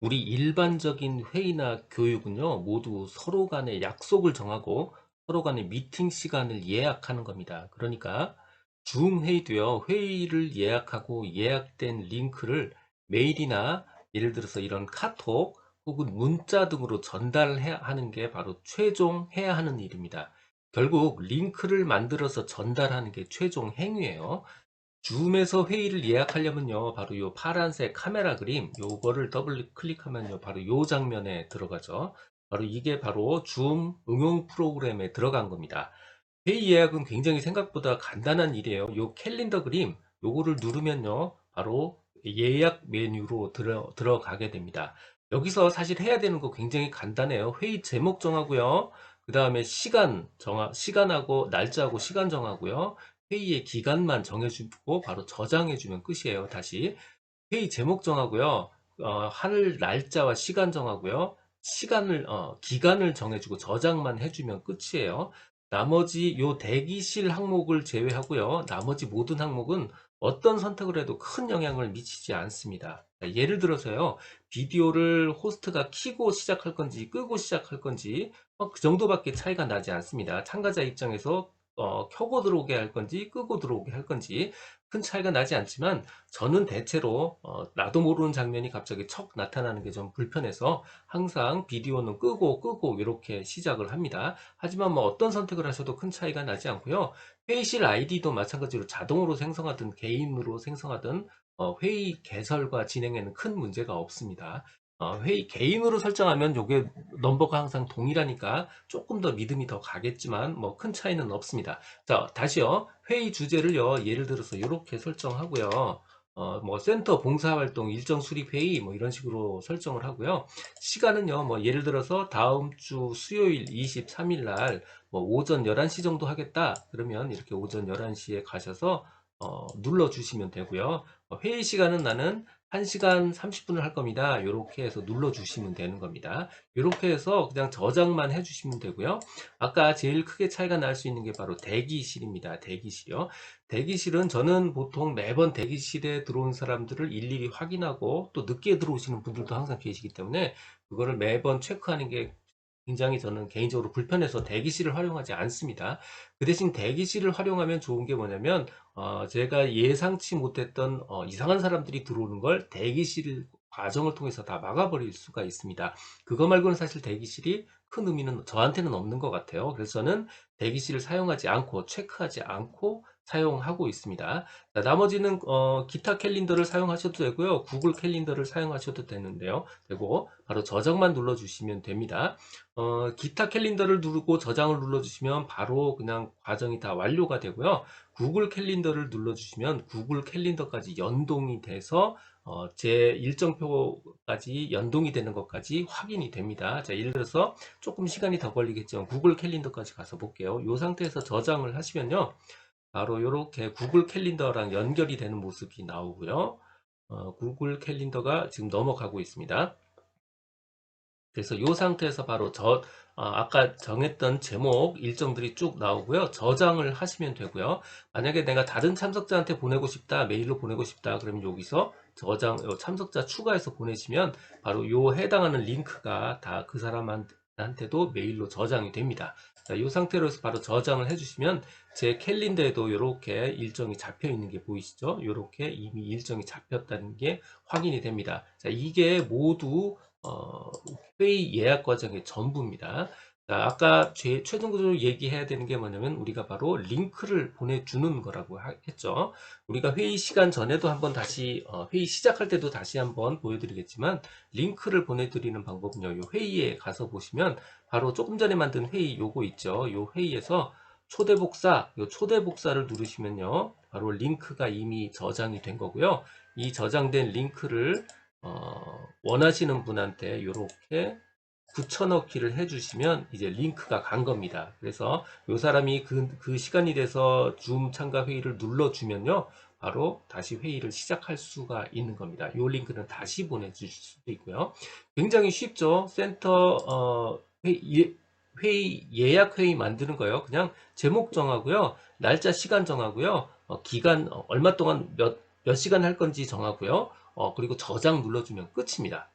우리 일반적인 회의나 교육은요, 모두 서로 간에 약속을 정하고 서로 간에 미팅 시간을 예약하는 겁니다. 그러니까 줌 회의도요, 회의를 예약하고 예약된 링크를 메일이나 예를 들어서 이런 카톡 혹은 문자 등으로 전달해야 하는 게 바로 최종 해야 하는 일입니다. 결국 링크를 만들어서 전달하는 게 최종 행위예요. 줌에서 회의를 예약하려면요, 바로 요 파란색 카메라 그림, 요거를 더블 클릭하면요, 바로 요 장면에 들어가죠. 바로 이게 바로 줌 응용 프로그램에 들어간 겁니다. 회의 예약은 굉장히 생각보다 간단한 일이에요. 요 캘린더 그림, 요거를 누르면요, 바로 예약 메뉴로 들어가게 됩니다. 여기서 사실 해야 되는 거 굉장히 간단해요. 회의 제목 정하고요. 그 다음에 시간하고 날짜하고 시간 정하고요. 회의의 기간만 정해주고 바로 저장해주면 끝이에요. 다시 회의 제목 정하고요. 할 날짜와 시간 정하고요. 기간을 정해주고 저장만 해주면 끝이에요. 나머지 요 대기실 항목을 제외하고요. 나머지 모든 항목은 어떤 선택을 해도 큰 영향을 미치지 않습니다. 예를 들어서요. 비디오를 호스트가 켜고 시작할 건지 끄고 시작할 건지 그 정도밖에 차이가 나지 않습니다. 참가자 입장에서 켜고 들어오게 할 건지 끄고 들어오게 할 건지 큰 차이가 나지 않지만 저는 대체로 나도 모르는 장면이 갑자기 척 나타나는 게 좀 불편해서 항상 비디오는 끄고 이렇게 시작을 합니다. 하지만 뭐 어떤 선택을 하셔도 큰 차이가 나지 않고요. 회의실 아이디도 마찬가지로 자동으로 생성하든 개인으로 생성하든 회의 개설과 진행에는 큰 문제가 없습니다. 회의 개인으로 설정하면 요게 넘버가 항상 동일하니까 조금 더 믿음이 더 가겠지만 뭐 큰 차이는 없습니다. 자, 다시요. 회의 주제를요. 예를 들어서 이렇게 설정하고요. 뭐 센터 봉사활동 일정 수립 회의 뭐 이런 식으로 설정을 하고요. 시간은요. 뭐 예를 들어서 다음 주 수요일 23일 날 뭐 오전 11시 정도 하겠다. 그러면 이렇게 오전 11시에 가셔서 눌러 주시면 되고요. 회의 시간은 나는 1시간 30분을 할 겁니다. 이렇게 해서 눌러 주시면 되는 겁니다. 이렇게 해서 그냥 저장만 해 주시면 되고요. 아까 제일 크게 차이가 날 수 있는 게 바로 대기실입니다. 대기실이요. 대기실은 저는 보통 매번 대기실에 들어온 사람들을 일일이 확인하고 또 늦게 들어오시는 분들도 항상 계시기 때문에 그거를 매번 체크하는 게 굉장히 저는 개인적으로 불편해서 대기실을 활용하지 않습니다. 그 대신 대기실을 활용하면 좋은 게 뭐냐면 제가 예상치 못했던 이상한 사람들이 들어오는 걸 대기실 과정을 통해서 다 막아버릴 수가 있습니다. 그거 말고는 사실 대기실이 큰 의미는 저한테는 없는 것 같아요. 그래서 저는 대기실을 사용하지 않고 체크하지 않고 사용하고 있습니다. 자, 나머지는 기타 캘린더를 사용하셔도 되고요. 구글 캘린더를 사용하셔도 되는데요. 되고 바로 저장만 눌러주시면 됩니다. 기타 캘린더를 누르고 저장을 눌러주시면 바로 그냥 과정이 다 완료가 되고요. 구글 캘린더를 눌러주시면 구글 캘린더까지 연동이 돼서 제 일정표까지 연동이 되는 것까지 확인이 됩니다. 자, 예를 들어서 조금 시간이 더 걸리겠지만 구글 캘린더까지 가서 볼게요. 이 상태에서 저장을 하시면요. 바로 이렇게 구글 캘린더랑 연결이 되는 모습이 나오고요. 구글 캘린더가 지금 넘어가고 있습니다. 그래서 이 상태에서 바로 아까 정했던 제목 일정들이 쭉 나오고요. 저장을 하시면 되고요. 만약에 내가 다른 참석자한테 보내고 싶다, 메일로 보내고 싶다, 그러면 여기서 참석자 추가해서 보내시면 바로 요 해당하는 링크가 다 그 사람한테도 메일로 저장이 됩니다. 자, 이 상태로 해서 바로 저장을 해주시면 제 캘린더에도 이렇게 일정이 잡혀 있는 게 보이시죠? 이렇게 이미 일정이 잡혔다는 게 확인이 됩니다. 자, 이게 모두 회의 예약 과정의 전부입니다. 자, 아까 최종적으로 얘기해야 되는 게 뭐냐면 우리가 바로 링크를 보내주는 거라고 했죠. 우리가 회의 시간 전에도 한번 다시 회의 시작할 때도 다시 한번 보여드리겠지만 링크를 보내드리는 방법은요. 요 회의에 가서 보시면 바로 조금 전에 만든 회의 요거 있죠. 요 회의에서 초대 복사, 요 초대 복사를 누르시면요. 바로 링크가 이미 저장이 된 거고요. 이 저장된 링크를 원하시는 분한테 이렇게 붙여넣기를 해주시면 이제 링크가 간 겁니다. 그래서 이 사람이 그 시간이 돼서 줌 참가 회의를 눌러주면요. 바로 다시 회의를 시작할 수가 있는 겁니다. 이 링크는 다시 보내주실 수도 있고요. 굉장히 쉽죠. 회의 예약 회의 만드는 거예요. 그냥 제목 정하고요. 날짜 시간 정하고요. 기간 얼마 동안 몇 시간 할 건지 정하고요. 그리고 저장 눌러주면 끝입니다.